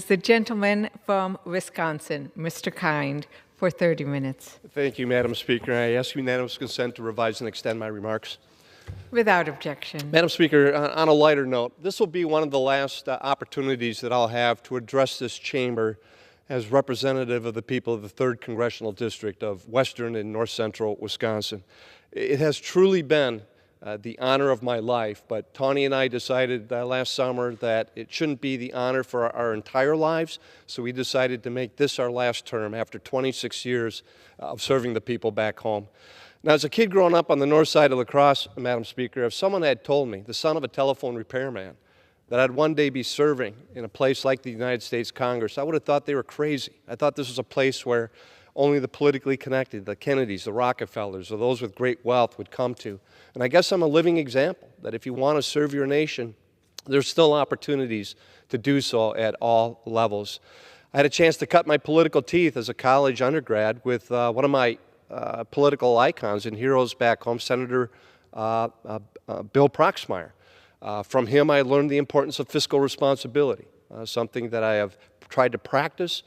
the gentleman from Wisconsin, Mr. Kind, for 30 minutes. Thank you, Madam Speaker. I ask unanimous consent to revise and extend my remarks. Without objection. Madam Speaker, on a lighter note, this will be one of the last opportunities that I'll have to address this chamber as representative of the people of the 3rd Congressional District of Western and North Central Wisconsin. It has truly been the honor of my life, but Tawny and I decided last summer that it shouldn't be the honor for our entire lives, so we decided to make this our last term after 26 years of serving the people back home. Now, as a kid growing up on the north side of La Crosse, Madam Speaker, if someone had told me, the son of a telephone repairman, that I'd one day be serving in a place like the United States Congress, I would have thought they were crazy. I thought this was a place where only the politically connected, the Kennedys, the Rockefellers, or those with great wealth would come to. And I guess I'm a living example that if you want to serve your nation, there's still opportunities to do so at all levels. I had a chance to cut my political teeth as a college undergrad with one of my political icons and heroes back home, Senator Bill Proxmire. From him, I learned the importance of fiscal responsibility, something that I have tried to practice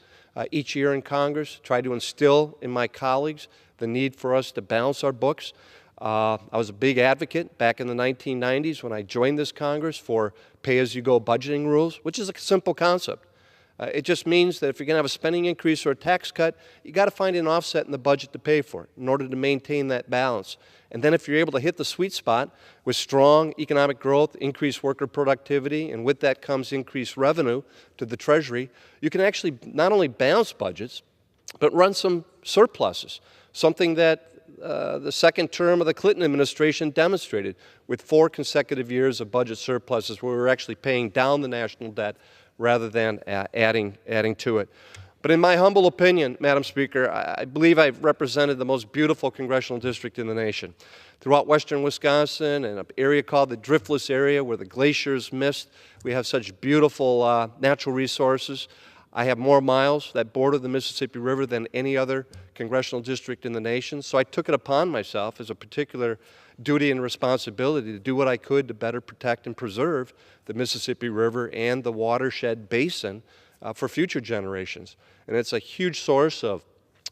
each year in Congress, tried to instill in my colleagues the need for us to balance our books. I was a big advocate back in the 1990s when I joined this Congress for pay-as-you-go budgeting rules, which is a simple concept. It just means that if you're going to have a spending increase or a tax cut, you got to find an offset in the budget to pay for it in order to maintain that balance. And then if you're able to hit the sweet spot with strong economic growth, increased worker productivity, and with that comes increased revenue to the Treasury, you can actually not only balance budgets, but run some surpluses, something that the second term of the Clinton administration demonstrated with 4 consecutive years of budget surpluses where we were actually paying down the national debt rather than adding to it. But in my humble opinion, Madam Speaker, I believe I've represented the most beautiful congressional district in the nation. Throughout western Wisconsin and an area called the Driftless area where the glaciers mist, we have such beautiful natural resources. I have more miles that border the Mississippi River than any other congressional district in the nation. So I took it upon myself as a particular duty and responsibility to do what I could to better protect and preserve the Mississippi River and the watershed basin for future generations. And it's a huge source of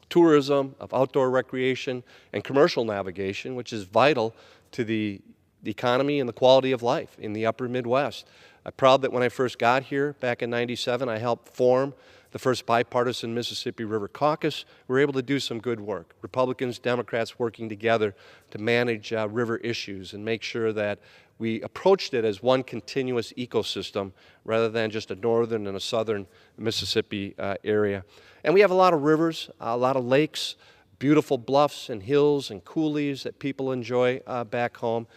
tourism, of outdoor recreation, and commercial navigation, which is vital to the economy and the quality of life in the upper Midwest. I'm proud that when I first got here back in '97, I helped form the first bipartisan Mississippi River Caucus. We were able to do some good work. Republicans, Democrats working together to manage river issues and make sure that we approached it as one continuous ecosystem rather than just a northern and a southern Mississippi area. And we have a lot of rivers, a lot of lakes, beautiful bluffs and hills and coulees that people enjoy back home.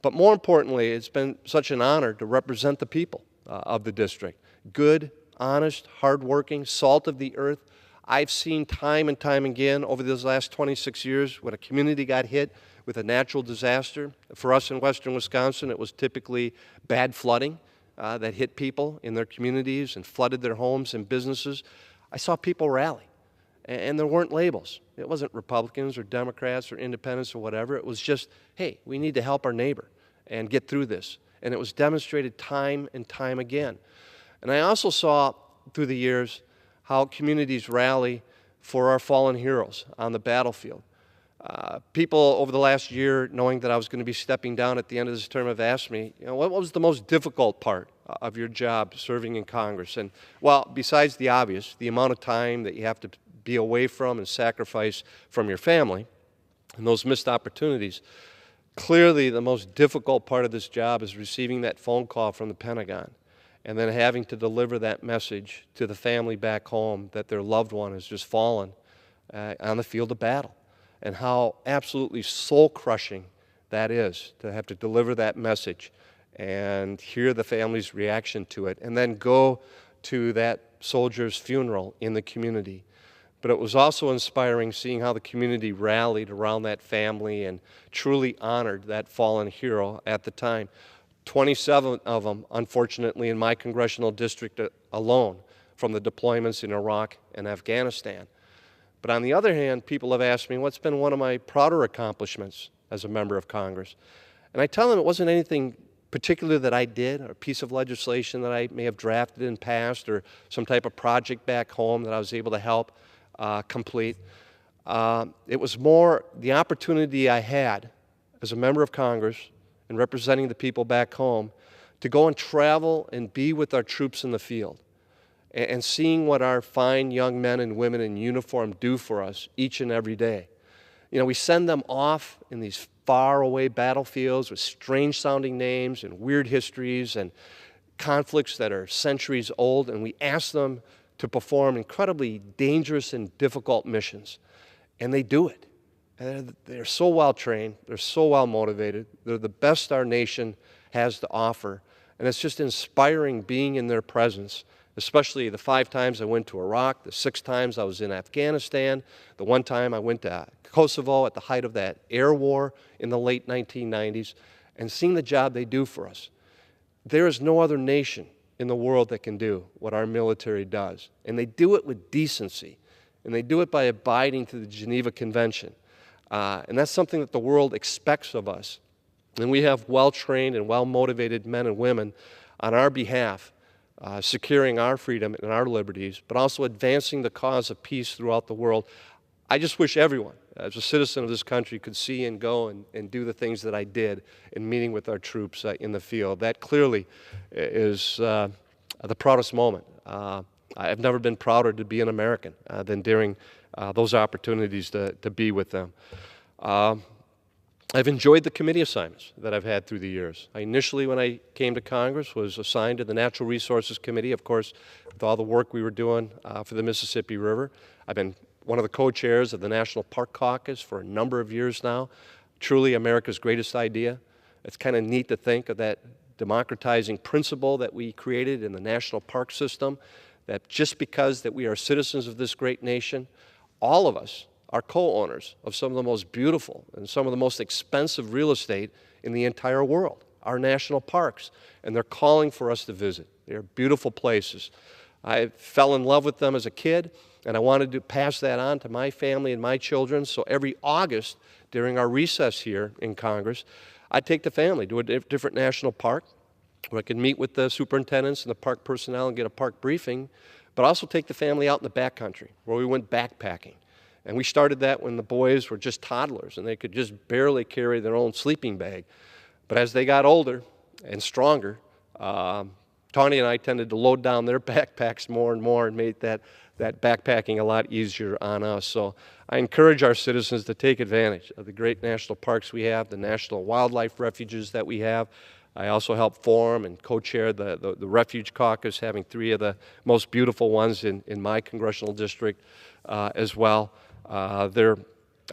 But more importantly, it's been such an honor to represent the people of the district. Good, honest, hardworking, salt of the earth. I've seen time and time again over those last 26 years when a community got hit with a natural disaster. For us in western Wisconsin, it was typically bad flooding that hit people in their communities and flooded their homes and businesses. I saw people rally, and there weren't labels. It wasn't Republicans or Democrats or independents or whatever. It was just, hey, we need to help our neighbor and get through this. And it was demonstrated time and time again. And I also saw through the years how communities rally for our fallen heroes on the battlefield. People over the last year, knowing that I was going to be stepping down at the end of this term, have asked me, what was the most difficult part of your job serving in Congress? And, well, besides the obvious, the amount of time that you have to be away from and sacrifice from your family and those missed opportunities, clearly the most difficult part of this job is receiving that phone call from the Pentagon and then having to deliver that message to the family back home that their loved one has just fallen on the field of battle, and how absolutely soul-crushing that is to have to deliver that message and hear the family's reaction to it, and then go to that soldier's funeral in the community. But it was also inspiring seeing how the community rallied around that family and truly honored that fallen hero at the time. 27 of them, unfortunately, in my congressional district alone from the deployments in Iraq and Afghanistan. But on the other hand, people have asked me, what's been one of my prouder accomplishments as a member of Congress? And I tell them it wasn't anything particular that I did, or a piece of legislation that I may have drafted in past, or some type of project back home that I was able to help complete. It was more the opportunity I had as a member of Congress and representing the people back home to go and travel and be with our troops in the field and seeing what our fine young men and women in uniform do for us each and every day. You know, we send them off in these faraway battlefields with strange-sounding names and weird histories and conflicts that are centuries old, and we ask them to perform incredibly dangerous and difficult missions. And they do it. And they're so well trained, they're so well motivated, they're the best our nation has to offer. And it's just inspiring being in their presence, especially the 5 times I went to Iraq, the 6 times I was in Afghanistan, the 1 time I went to Kosovo at the height of that air war in the late 1990s, and seeing the job they do for us. There is no other nation in the world that can do what our military does. And they do it with decency. And they do it by abiding to the Geneva Convention. And that's something that the world expects of us. And we have well-trained and well-motivated men and women on our behalf, securing our freedom and our liberties, but also advancing the cause of peace throughout the world. I just wish everyone, as a citizen of this country, could see and go and do the things that I did in meeting with our troops in the field. That clearly is the proudest moment. I've never been prouder to be an American than during those opportunities to be with them. I've enjoyed the committee assignments that I've had through the years. I initially, when I came to Congress, was assigned to the Natural Resources Committee, of course, with all the work we were doing for the Mississippi River. I've been one of the co-chairs of the National Park Caucus for a number of years now. Truly America's greatest idea. It's kind of neat to think of that democratizing principle that we created in the national park system, that just because that we are citizens of this great nation, all of us are co-owners of some of the most beautiful and some of the most expensive real estate in the entire world, our national parks, and they're calling for us to visit. They're beautiful places. I fell in love with them as a kid, and I wanted to pass that on to my family and my children, so every August during our recess here in Congress, I'd take the family to a different national park where I could meet with the superintendents and the park personnel and get a park briefing, but also take the family out in the backcountry where we went backpacking. And we started that when the boys were just toddlers and they could just barely carry their own sleeping bag. But as they got older and stronger, Tawny and I tended to load down their backpacks more and more and made that backpacking a lot easier on us. So I encourage our citizens to take advantage of the great national parks we have, the national wildlife refuges that we have. I also help form and co-chair the Refuge Caucus, having 3 of the most beautiful ones in my congressional district as well. They're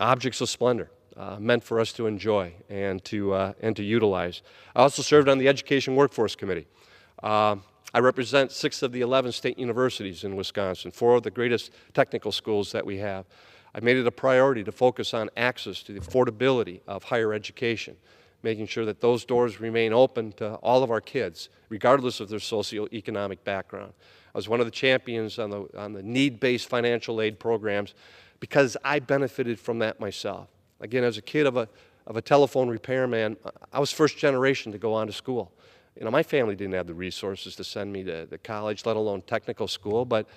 objects of splendor, meant for us to enjoy and to utilize. I also served on the Education Workforce Committee. I represent 6 of the 11 state universities in Wisconsin, 4 of the greatest technical schools that we have. I made it a priority to focus on access to the affordability of higher education, making sure that those doors remain open to all of our kids, regardless of their socioeconomic background. I was one of the champions on the need-based financial aid programs because I benefited from that myself. Again, as a kid of a telephone repairman, I was first generation to go on to school. You know, my family didn't have the resources to send me to college, let alone technical school, but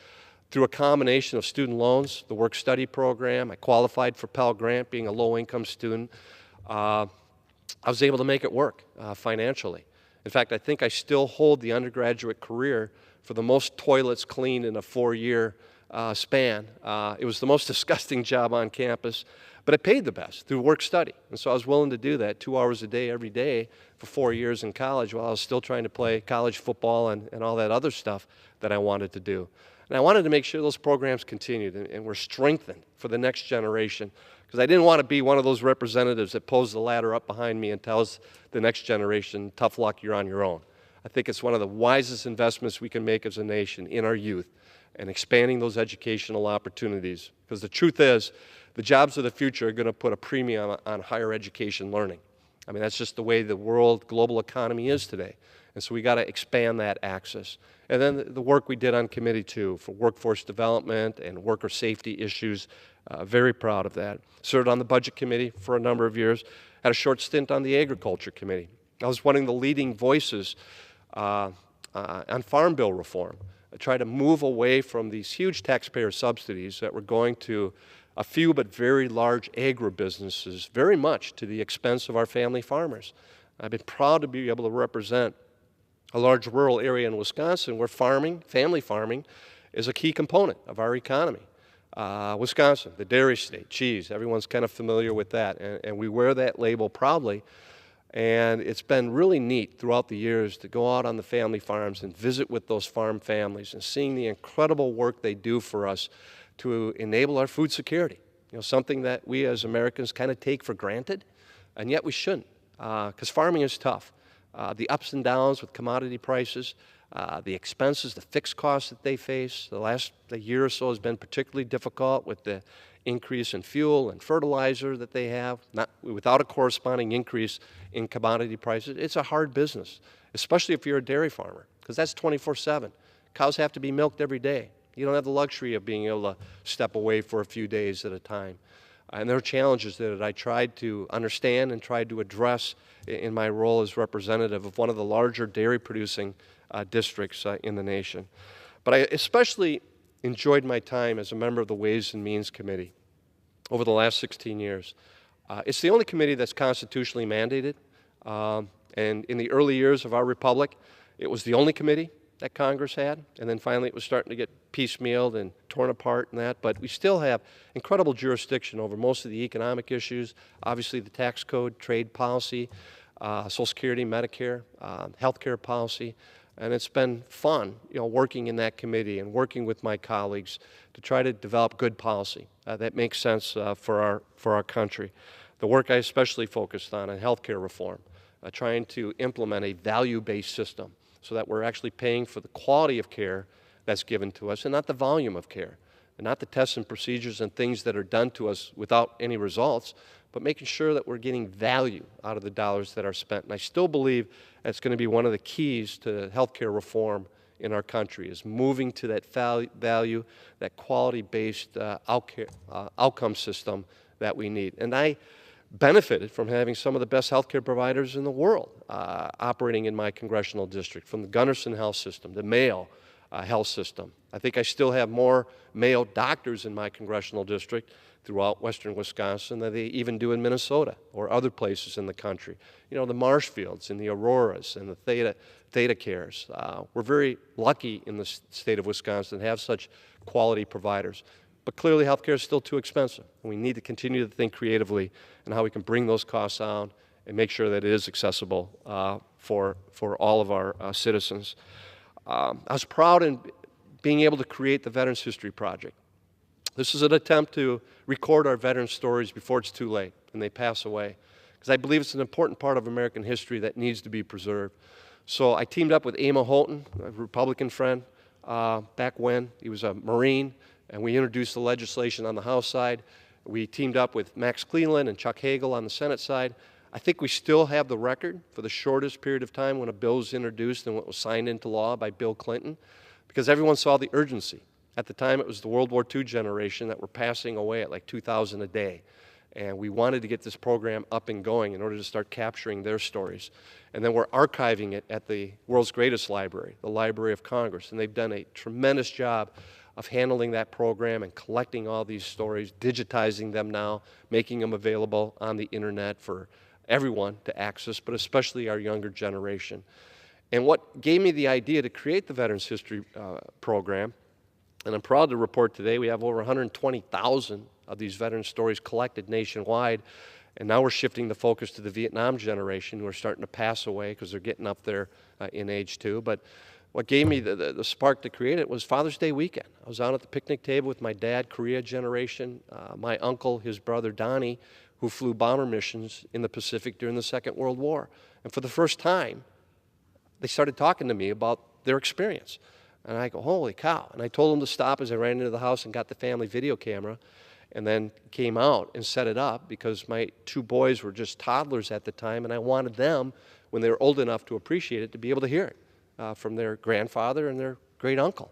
through a combination of student loans, the work-study program, I qualified for Pell Grant, being a low-income student. I was able to make it work financially. In fact, I think I still hold the undergraduate career for the most toilets cleaned in a 4-year span. It was the most disgusting job on campus, but it paid the best through work-study. And so I was willing to do that 2 hours a day, every day, for 4 years in college while I was still trying to play college football and all that other stuff that I wanted to do. And I wanted to make sure those programs continued and were strengthened for the next generation, because I didn't want to be one of those representatives that pulls the ladder up behind me and tells the next generation, tough luck, you're on your own. I think it's one of the wisest investments we can make as a nation in our youth and expanding those educational opportunities, because the truth is the jobs of the future are going to put a premium on higher education learning. I mean, that's just the way the world, global economy is today. And so we got to expand that access. And then the work we did on committee, too, for workforce development and worker safety issues, very proud of that. Served on the budget committee for a number of years, had a short stint on the agriculture committee. I was one of the leading voices on Farm Bill reform. I tried to move away from these huge taxpayer subsidies that were going to a few but very large agribusinesses, very much to the expense of our family farmers. I've been proud to be able to represent a large rural area in Wisconsin where farming, family farming, is a key component of our economy. Wisconsin, the dairy state, cheese, everyone's kind of familiar with that, and we wear that label proudly. And it's been really neat throughout the years to go out on the family farms and visit with those farm families and seeing the incredible work they do for us to enable our food security. You know, something that we as Americans kind of take for granted, and yet we shouldn't, because farming is tough. The ups and downs with commodity prices, the expenses, the fixed costs that they face. The last year or so has been particularly difficult with the increase in fuel and fertilizer that they have, not without a corresponding increase in commodity prices. It's a hard business, especially if you're a dairy farmer, because that's 24/7. Cows have to be milked every day. You don't have the luxury of being able to step away for a few days at a time. And there are challenges that I tried to understand and tried to address in my role as representative of one of the larger dairy producing districts in the nation. But I especially enjoyed my time as a member of the Ways and Means Committee over the last 16 years. It's the only committee that's constitutionally mandated, and in the early years of our republic, it was the only committee that Congress had, and then finally it was starting to get piecemealed and torn apart and that, but we still have incredible jurisdiction over most of the economic issues, obviously the tax code, trade policy, Social Security, Medicare, healthcare policy, and it's been fun, working in that committee and working with my colleagues to try to develop good policy that makes sense for our country. The work I especially focused on healthcare reform, trying to implement a value-based system so that we're actually paying for the quality of care that's given to us and not the volume of care, and not the tests and procedures and things that are done to us without any results, but making sure that we're getting value out of the dollars that are spent. And I still believe that's going to be one of the keys to healthcare reform in our country, is moving to that value, that quality-based outcome system that we need. And I benefited from having some of the best healthcare providers in the world operating in my congressional district, from the Gundersen Health System, the Mayo Health System. I think I still have more Mayo doctors in my congressional district throughout western Wisconsin than they even do in Minnesota or other places in the country. The Marshfields and the Auroras and the Theta Cares. We're very lucky in the state of Wisconsin to have such quality providers. But clearly healthcare is still too expensive, and we need to continue to think creatively on how we can bring those costs down and make sure that it is accessible for all of our citizens. I was proud in being able to create the Veterans History Project. This is an attempt to record our veterans' stories before it's too late and they pass away, because I believe it's an important part of American history that needs to be preserved. So I teamed up with Emma Holton, a Republican friend, back when. He was a Marine, and we introduced the legislation on the House side. We teamed up with Max Cleland and Chuck Hagel on the Senate side. I think we still have the record for the shortest period of time when a bill was introduced and what was signed into law by Bill Clinton, because everyone saw the urgency. At the time, it was the World War II generation that were passing away at like 2,000 a day. And we wanted to get this program up and going in order to start capturing their stories. And then we're archiving it at the world's greatest library, the Library of Congress. And they've done a tremendous job of handling that program and collecting all these stories, digitizing them now, making them available on the internet for everyone to access, but especially our younger generation. And what gave me the idea to create the Veterans History program, and I'm proud to report today we have over 120,000 of these veteran stories collected nationwide, and now we're shifting the focus to the Vietnam generation who are starting to pass away because they're getting up there in age too. But what gave me the spark to create it was Father's Day weekend. I was out at the picnic table with my dad, Korea generation, my uncle, his brother Donnie, who flew bomber missions in the Pacific during the Second World War. And for the first time, they started talking to me about their experience. And I go, holy cow. And I told them to stop as I ran into the house and got the family video camera, and then came out and set it up because my two boys were just toddlers at the time, and I wanted them, when they were old enough to appreciate it, to be able to hear it from their grandfather and their great uncle.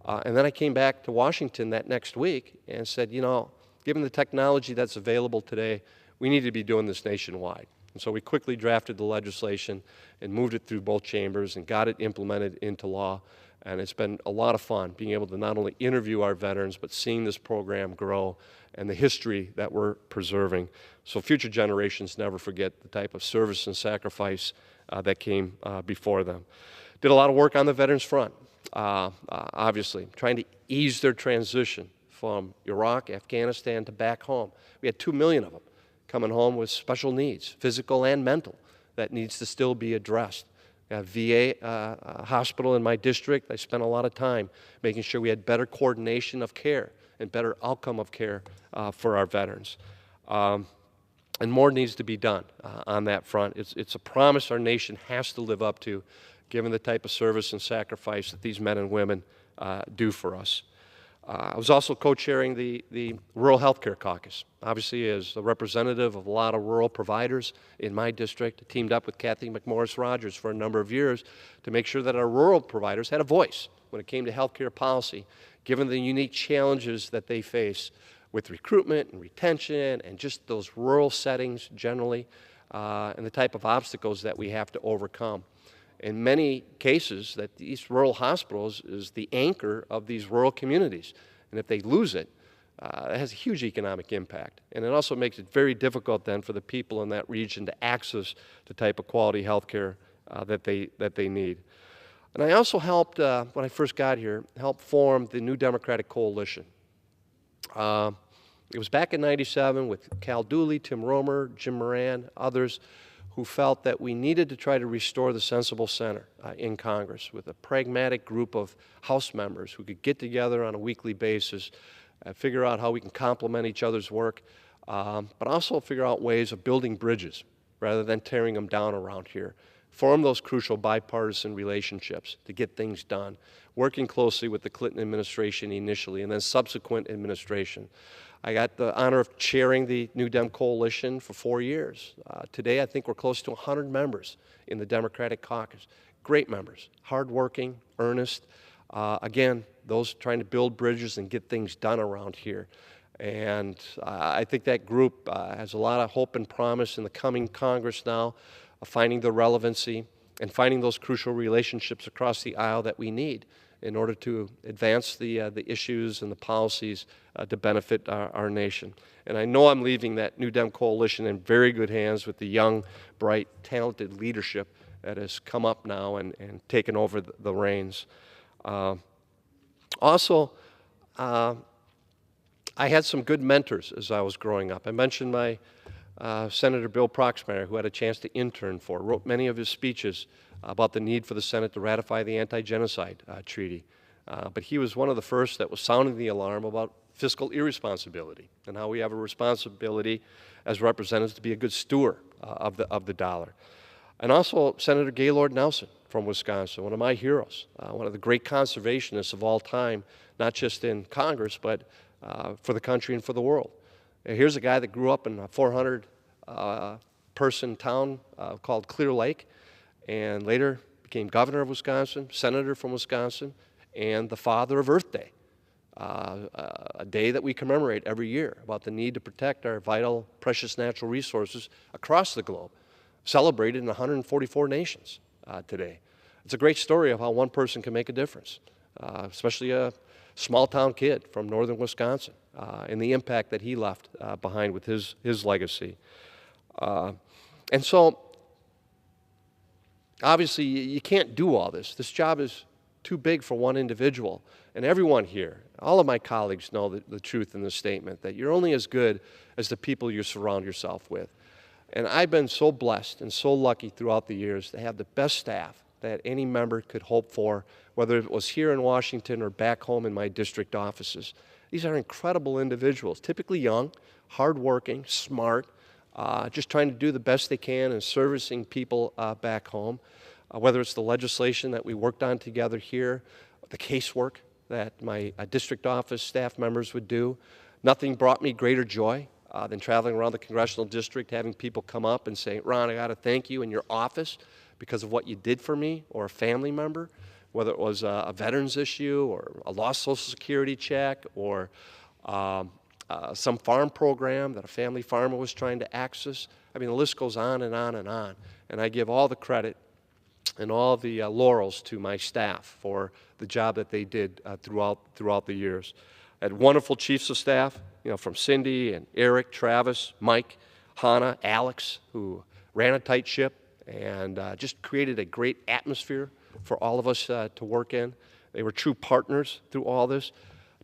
And then I came back to Washington that next week and said, given the technology that's available today, we need to be doing this nationwide. And so we quickly drafted the legislation and moved it through both chambers and got it implemented into law. And it's been a lot of fun being able to not only interview our veterans, but seeing this program grow and the history that we're preserving, so future generations never forget the type of service and sacrifice that came before them. Did a lot of work on the veterans front, obviously, trying to ease their transition from Iraq, Afghanistan to back home. We had 2 million of them coming home with special needs, physical and mental, that needs to still be addressed. VA hospital in my district, I spent a lot of time making sure we had better coordination of care and better outcome of care for our veterans. And more needs to be done on that front. It's a promise our nation has to live up to, given the type of service and sacrifice that these men and women do for us. I was also co-chairing the Rural Health Care Caucus. Obviously, as a representative of a lot of rural providers in my district, I teamed up with Kathy McMorris-Rogers for a number of years to make sure that our rural providers had a voice when it came to health care policy, given the unique challenges that they face with recruitment and retention and just those rural settings generally, and the type of obstacles that we have to overcome. In many cases, that these rural hospitals is the anchor of these rural communities. And if they lose it, it has a huge economic impact. And it also makes it very difficult then for the people in that region to access the type of quality health care that they need. And I also helped, when I first got here, help form the New Democratic Coalition. It was back in '97 with Cal Dooley, Tim Romer, Jim Moran, others, who felt that we needed to try to restore the sensible center in Congress with a pragmatic group of House members who could get together on a weekly basis, figure out how we can complement each other's work, but also figure out ways of building bridges rather than tearing them down around here. Form those crucial bipartisan relationships to get things done, working closely with the Clinton administration initially and then subsequent administration. I got the honor of chairing the New Dem Coalition for 4 years. Today, I think we're close to 100 members in the Democratic caucus. Great members, hardworking, earnest. Again, those trying to build bridges and get things done around here. And I think that group has a lot of hope and promise in the coming Congress now, of finding the relevancy and finding those crucial relationships across the aisle that we need in order to advance the issues and the policies to benefit our nation. And I know I'm leaving that New Dem Coalition in very good hands with the young, bright, talented leadership that has come up now and taken over the reins. Also, I had some good mentors as I was growing up. I mentioned my Senator Bill Proxmire, who had a chance to intern for, wrote many of his speeches about the need for the Senate to ratify the Anti-Genocide Treaty. But he was one of the first that was sounding the alarm about fiscal irresponsibility and how we have a responsibility as representatives to be a good steward of the dollar. And also Senator Gaylord Nelson from Wisconsin, one of my heroes, one of the great conservationists of all time, not just in Congress, but for the country and for the world. Here's a guy that grew up in a 400-person town called Clear Lake, and later became governor of Wisconsin, senator from Wisconsin, and the father of Earth Day, a day that we commemorate every year about the need to protect our vital, precious natural resources across the globe, celebrated in 144 nations today. It's a great story of how one person can make a difference, especially a small-town kid from northern Wisconsin, and the impact that he left behind with his legacy. And so, obviously, you can't do all this. This job is too big for one individual. And everyone here, all of my colleagues know the truth in this statement, that you're only as good as the people you surround yourself with. And I've been so blessed and so lucky throughout the years to have the best staff that any member could hope for, whether it was here in Washington or back home in my district offices. These are incredible individuals, typically young, hardworking, smart, just trying to do the best they can in servicing people back home, whether it's the legislation that we worked on together here, the casework that my district office staff members would do. Nothing brought me greater joy than traveling around the congressional district, having people come up and say, "Ron, I got to thank you in your office because of what you did for me," or a family member, whether it was a veterans issue or a lost Social Security check or some farm program that a family farmer was trying to access. I mean, the list goes on and on and on. And I give all the credit and all the laurels to my staff for the job that they did throughout the years. I had wonderful chiefs of staff, from Cindy and Eric, Travis, Mike, Hannah, Alex, who ran a tight ship and just created a great atmosphere for all of us to work in. They were true partners through all this.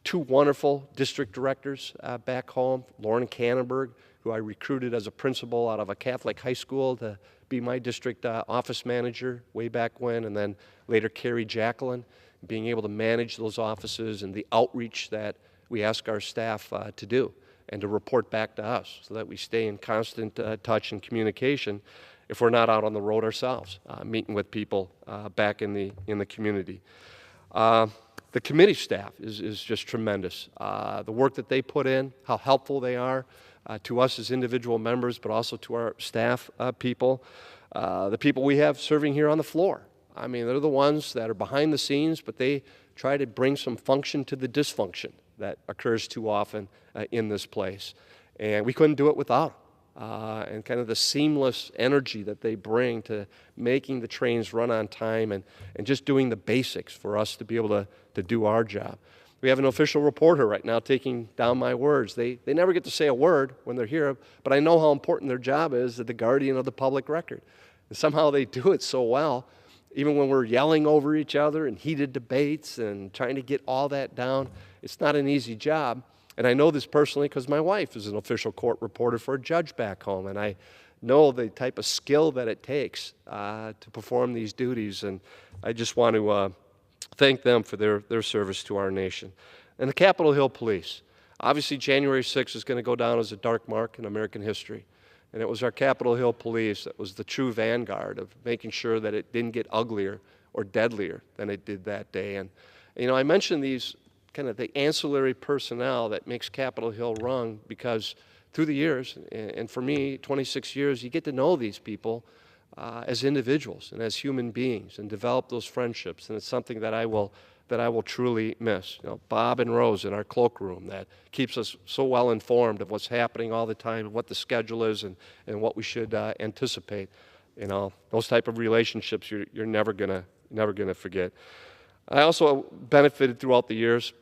Two wonderful district directors back home, Lauren Cannonberg, who I recruited as a principal out of a Catholic high school to be my district office manager way back when, and then later Carrie Jacqueline, being able to manage those offices and the outreach that we ask our staff to do and to report back to us so that we stay in constant touch and communication if we're not out on the road ourselves, meeting with people back in the community. The committee staff is just tremendous. The work that they put in, how helpful they are to us as individual members, but also to our staff people. The people we have serving here on the floor. I mean, they're the ones that are behind the scenes, but they try to bring some function to the dysfunction that occurs too often in this place. And we couldn't do it without them. And kind of the seamless energy that they bring to making the trains run on time and just doing the basics for us to be able to do our job. We have an official reporter right now taking down my words. They never get to say a word when they're here, but I know how important their job is as the guardian of the public record. And somehow they do it so well, even when we're yelling over each other and heated debates and trying to get all that down. It's not an easy job. And I know this personally because my wife is an official court reporter for a judge back home, and I know the type of skill that it takes to perform these duties, and I just want to thank them for their service to our nation. And the Capitol Hill Police. Obviously, January 6th is going to go down as a dark mark in American history, and it was our Capitol Hill Police that was the true vanguard of making sure that it didn't get uglier or deadlier than it did that day. And, I mentioned these kind of the ancillary personnel that makes Capitol Hill run because through the years, and for me, 26 years, you get to know these people as individuals and as human beings and develop those friendships, and it's something that I will truly miss. Bob and Rose in our cloakroom that keeps us so well informed of what's happening all the time, what the schedule is, and what we should anticipate. Those type of relationships you're never gonna forget. I also benefited throughout the years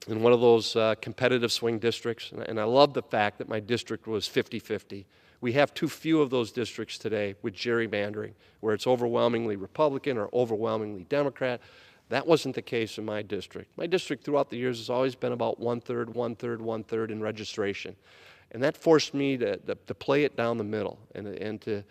in one of those competitive swing districts, and I love the fact that my district was 50-50. We have too few of those districts today with gerrymandering, where it's overwhelmingly Republican or overwhelmingly Democrat. That wasn't the case in my district. My district throughout the years has always been about one-third, one-third, one-third in registration. And that forced me to play it down the middle and to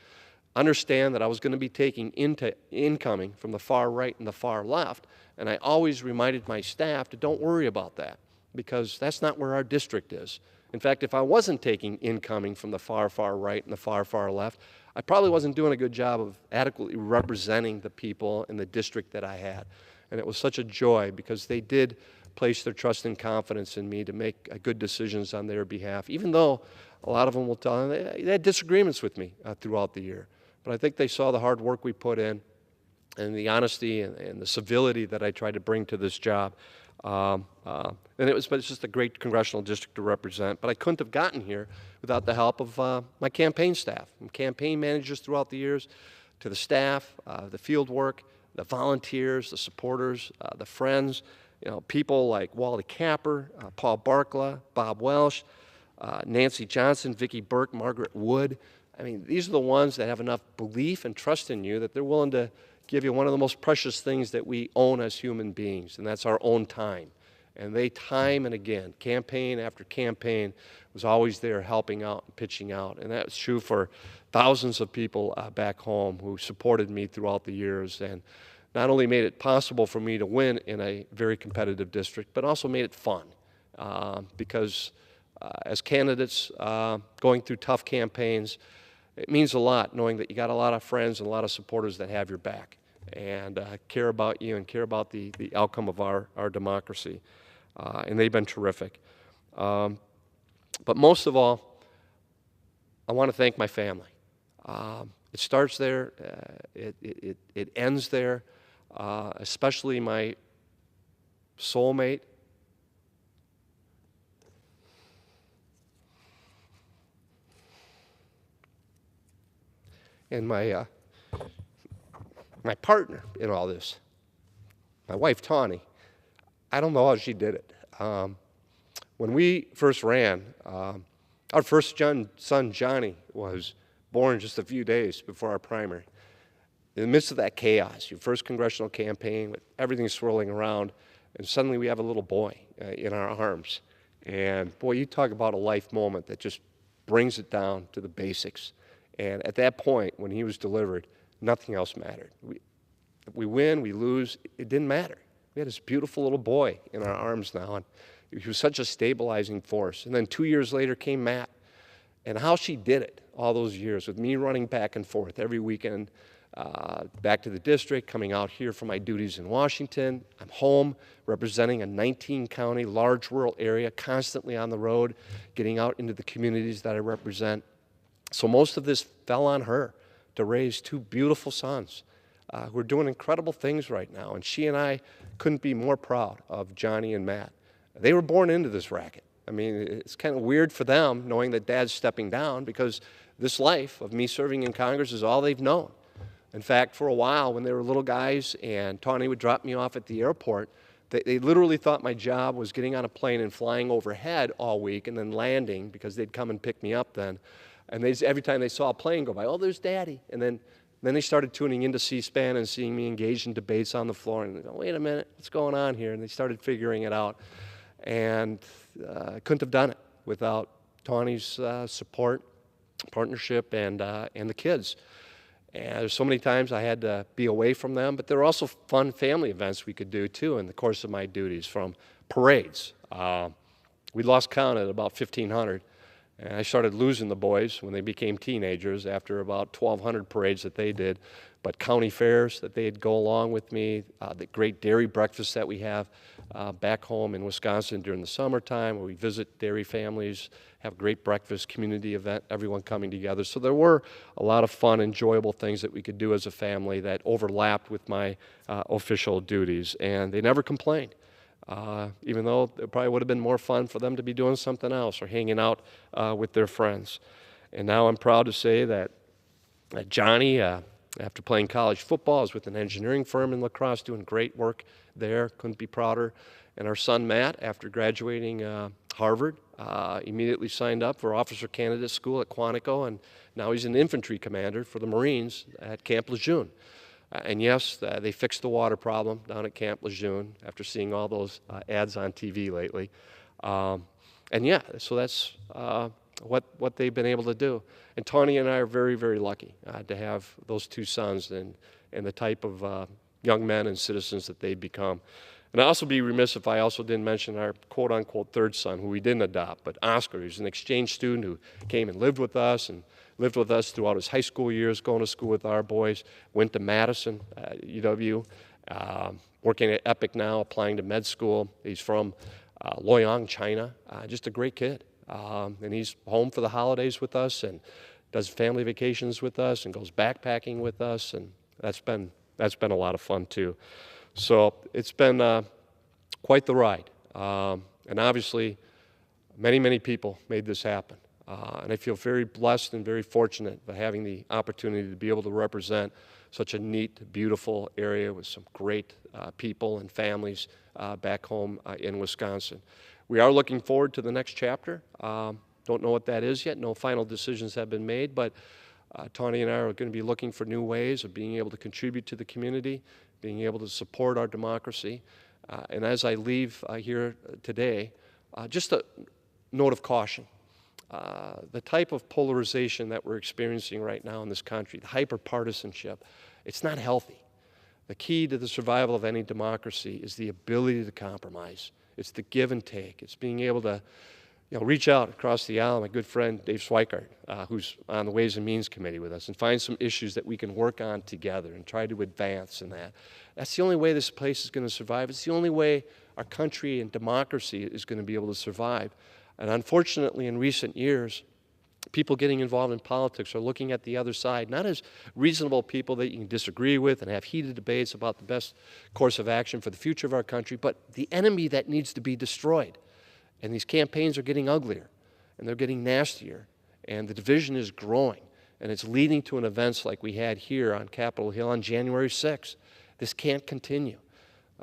understand that I was going to be taking incoming from the far right and the far left. And I always reminded my staff to don't worry about that because that's not where our district is. In fact, if I wasn't taking incoming from the far, far right and the far, far left, I probably wasn't doing a good job of adequately representing the people in the district that I had. And it was such a joy because they did place their trust and confidence in me to make good decisions on their behalf, even though a lot of them will tell them they had disagreements with me throughout the year. But I think they saw the hard work we put in and the honesty and the civility that I tried to bring to this job. And it's just a great congressional district to represent. But I couldn't have gotten here without the help of my campaign staff and campaign managers throughout the years, to the staff, the field work, the volunteers, the supporters, the friends, people like Wally Capper, Paul Barkla, Bob Welsh, Nancy Johnson, Vicki Burke, Margaret Wood. I mean, these are the ones that have enough belief and trust in you that they're willing to give you one of the most precious things that we own as human beings, and that's our own time. And they, time and again, campaign after campaign, was always there helping out and pitching out. And that was true for thousands of people back home who supported me throughout the years and not only made it possible for me to win in a very competitive district, but also made it fun because as candidates going through tough campaigns, it means a lot knowing that you got a lot of friends and a lot of supporters that have your back and care about you and care about the outcome of our democracy. And they've been terrific. But most of all, I want to thank my family. It starts there, it ends there, especially my soulmate, and my partner in all this, my wife, Tawny. I don't know how she did it. When we first ran, our first son, Johnny, was born just a few days before our primary. In the midst of that chaos, your first congressional campaign, with everything swirling around, and suddenly we have a little boy in our arms. And boy, you talk about a life moment that just brings it down to the basics. And at that point, when he was delivered, nothing else mattered. We win, we lose, it didn't matter. We had this beautiful little boy in our arms now, and he was such a stabilizing force. And then 2 years later came Matt. And how she did it all those years with me running back and forth every weekend, back to the district, coming out here for my duties in Washington. I'm home representing a 19-county, large rural area, constantly on the road, getting out into the communities that I represent. So most of this fell on her to raise two beautiful sons who are doing incredible things right now. And she and I couldn't be more proud of Johnny and Matt. They were born into this racket. I mean, it's kind of weird for them knowing that Dad's stepping down, because this life of me serving in Congress is all they've known. In fact, for a while, when they were little guys and Tawny would drop me off at the airport, they literally thought my job was getting on a plane and flying overhead all week and then landing, because they'd come and pick me up then. And every time they saw a plane go by, oh, there's Daddy. And then they started tuning into C-SPAN and seeing me engaged in debates on the floor. And they go, wait a minute, what's going on here? And they started figuring it out. And I couldn't have done it without Tawny's support, partnership, and the kids. And there's so many times I had to be away from them, but there were also fun family events we could do too in the course of my duties, from parades. We lost count at about 1,500, and I started losing the boys when they became teenagers after about 1,200 parades that they did. But county fairs that they'd go along with me, the great dairy breakfasts that we have back home in Wisconsin during the summertime, where we visit dairy families, have a great breakfast, community event, everyone coming together. So there were a lot of fun, enjoyable things that we could do as a family that overlapped with my official duties, and they never complained. Even though it probably would have been more fun for them to be doing something else or hanging out with their friends. And now I'm proud to say that Johnny, after playing college football, is with an engineering firm in La Crosse doing great work there. Couldn't be prouder. And our son Matt, after graduating Harvard, immediately signed up for officer candidate school at Quantico, and now he's an infantry commander for the Marines at Camp Lejeune. And yes, they fixed the water problem down at Camp Lejeune after seeing all those ads on TV lately. And yeah, so that's what they've been able to do. And Tawny and I are very, very lucky to have those two sons and the type of young men and citizens that they've become. And I'd also be remiss if I also didn't mention our quote-unquote third son, who we didn't adopt, but Oscar. He's an exchange student who came and lived with us throughout his high school years, going to school with our boys, went to Madison, UW, working at Epic now, applying to med school. He's from Luoyang, China, just a great kid. And he's home for the holidays with us and does family vacations with us and goes backpacking with us, and that's been a lot of fun too. So it's been quite the ride. And obviously, many, many people made this happen. And I feel very blessed and very fortunate by having the opportunity to be able to represent such a neat, beautiful area with some great people and families back home in Wisconsin. We are looking forward to the next chapter. Don't know what that is yet. No final decisions have been made, but Tawny and I are going to be looking for new ways of being able to contribute to the community, being able to support our democracy. And as I leave here today, just a note of caution. The type of polarization that we're experiencing right now in this country, the hyper-partisanship, it's not healthy. The key to the survival of any democracy is the ability to compromise. It's the give and take. It's being able to reach out across the aisle, my good friend Dave Schweikart, who's on the Ways and Means Committee with us, and find some issues that we can work on together and try to advance in that. That's the only way this place is going to survive. It's the only way our country and democracy is going to be able to survive. And unfortunately, in recent years, people getting involved in politics are looking at the other side, not as reasonable people that you can disagree with and have heated debates about the best course of action for the future of our country, but the enemy that needs to be destroyed. And these campaigns are getting uglier, and they're getting nastier, and the division is growing. and it's leading to an events like we had here on Capitol Hill on January 6th. This can't continue.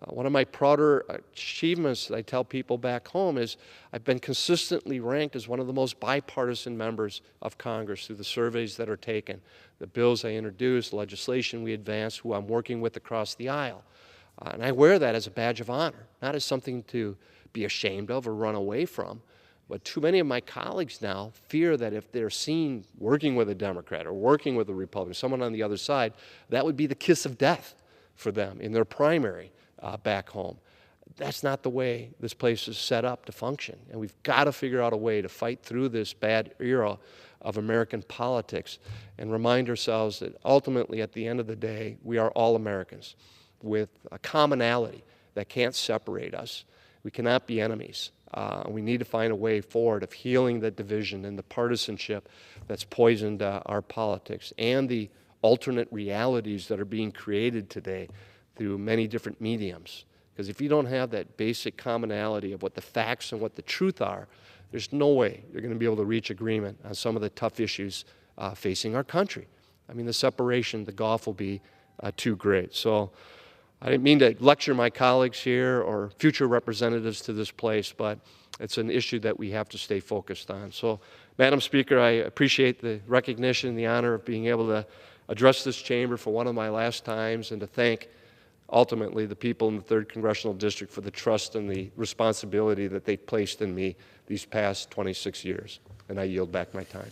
One of my prouder achievements that I tell people back home is I've been consistently ranked as one of the most bipartisan members of Congress through the surveys that are taken, the bills I introduce, the legislation we advance, who I'm working with across the aisle. And I wear that as a badge of honor, not as something to be ashamed of or run away from. But too many of my colleagues now fear that if they're seen working with a Democrat or working with a Republican, someone on the other side, that would be the kiss of death for them in their primary back home. That's not the way this place is set up to function. And we've got to figure out a way to fight through this bad era of American politics and remind ourselves that ultimately, at the end of the day, we are all Americans with a commonality that can't separate us. We cannot be enemies. We need to find a way forward of healing the division and the partisanship that's poisoned our politics and the alternate realities that are being created today through many different mediums. Because if you don't have that basic commonality of what the facts and what the truth are, there's no way you're going to be able to reach agreement on some of the tough issues facing our country. I mean, the separation, the gulf will be too great. So I didn't mean to lecture my colleagues here or future representatives to this place, but it's an issue that we have to stay focused on. So, Madam Speaker, I appreciate the recognition and the honor of being able to address this chamber for one of my last times and to thank ultimately the people in the 3rd Congressional District for the trust and the responsibility that they've placed in me these past 26 years. And I yield back my time.